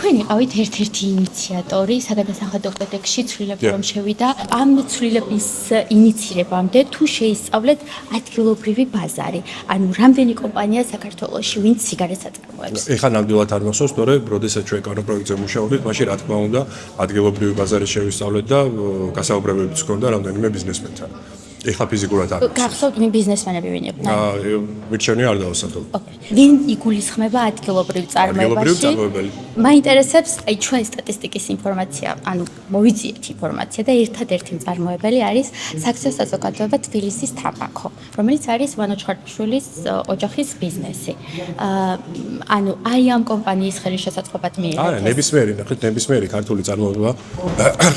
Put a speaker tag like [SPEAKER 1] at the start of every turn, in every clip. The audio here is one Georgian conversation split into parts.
[SPEAKER 1] თქვენ იყავით ერთ-ერთი ინიციატორი საგადასახადო კოდექსში ცვლილები რომ შევიდა ამ ცვლილების ინიცირებამდე თუ შეისწავლეთ ადგილობრივი ბაზარი ანუ რამდენი კომპანია საქართველოში ვინც სიგარეტს აწარმოებს
[SPEAKER 2] ეხლა ნამდვილად არ მახსოვს თორე როდესაც ჩვენ კანონპროექტზე მუშაობდით მაშინ რა თქმა უნდა ადგილობრივი ბაზარი შევისწავლეთ და გასაუბრებებიც ჰქონდა რამდენიმე ბიზნესმენთან ეხლა ფიზიკურად არ
[SPEAKER 1] გახსოვთ ვინ ბიზნესმენები ვინ იყვნენ
[SPEAKER 2] მირჩევნი არ დავასახელო
[SPEAKER 1] ვინ იგულისხმება ადგილობრივ წარმოებაში მაინტერესებს აი ჩვენ სტატისტიკის ინფორმაცია ანუ მოვიძიეთ ინფორმაცია და ერთადერთი მწარმოებელი არის საქსო საზოგადოება თბილისის თამბაქო რომელიც არის ვანო ჩხარტიშვილის ოჯახის ბიზნესი ანუ აი ამ კომპანიის ხელშესაწყობად მიიღეთ
[SPEAKER 2] არა ნებისმიერი ქართული წარმოება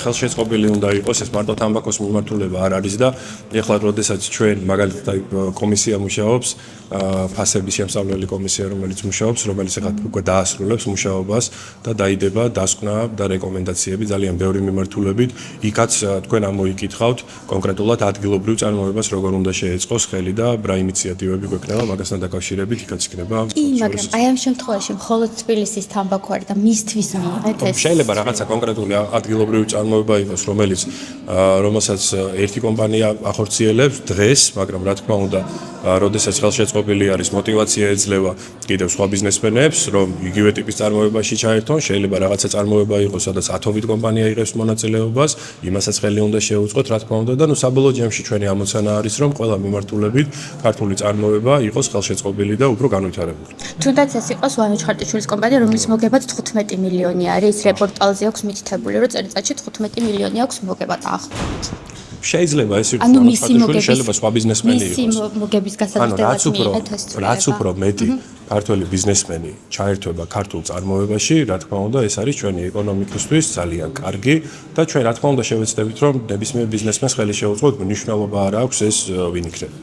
[SPEAKER 2] ხელშეწყობილი უნდა იყოს ეს მარტო თამბაქოს მიმართულება არ არის და ეხლა როდესაც ჩვენ მაგალითად კომისია მუშაობს ფასების შემსწავლელი კომისია რომელიც მუშაობს რომელიც ეხლა უკვე დაასრულებს მუშაობას და დაიდება დასკვნა და რეკომენდაციები ძალიან ბევრი მიმართულებით იქაც თქვენ ამოიკითხავთ კონკრეტულად ადგილობრივ წარმოებას როგორ უნდა შეეწყოს ხელი და რა ინიციატივები გვექნება მაგასთან დაკავშირებით იქაც იქნება
[SPEAKER 1] კი მაგრამ აი ამ შემთხვევაში მხოლოდ თბილისის თამბაქო არის და მისთვის მიიღეთ ეს
[SPEAKER 2] შეიძლება რაღაცა კონკრეტული ადგილობრივი წარმოება იყოს რომელსაც ერთი კომპანია ახორციელებს დღეს მაგრამ რა თქმა უნდა როდესაც ხელშეწყობილი არის мотивация ეძლევა კიდევ სხვა ბიზნესმენებს რომ იგივე ტიპის წარმოებაში ჩაერთონ შეიძლება რაღაცა წარმოება იყოს სადაც ათობით კომპანია იღებს მონაწილეობას იმასაც ხელი უნდა შეუწყოთ რა თქმა უნდა და ნუ საბოლოო ჯამში ჩვენი ამოცანა არის რომ ყველა მიმართულებით ქართული წარმოება იყოს ხელშეწყობილი და უფრო განვითარებული
[SPEAKER 1] თუნდაც ეს იყოს ვანო ჩხარტიშვილის კომპანია რომლის მოგებაც 15 მილიონი არის რეპორტალზე აქვს მითითებული რომ წელიწადში 15 მილიონი აქვს მოგება დაახლოებით
[SPEAKER 2] შეიძლება ეს იყოს შეიძლება სხვა ბიზნესმენი იყოს
[SPEAKER 1] მისი მოგების გასაზრდელად მიიღეთ ეს ცვლილება
[SPEAKER 2] რაც უფრო მეტი ქართული ბიზნესმენი ჩაერთვება ქართულ წარმოებაში რა თქმა უნდა ეს არის ჩვენი ეკონომიკისთვის ძალიან კარგი და ჩვენ რა თქმა უნდა შევეცდებით რომ ნებისმიერ ბიზნესმენს ხელი შეუწყოთ მნიშვნელობა არ აქვს ეს ვინ იქნება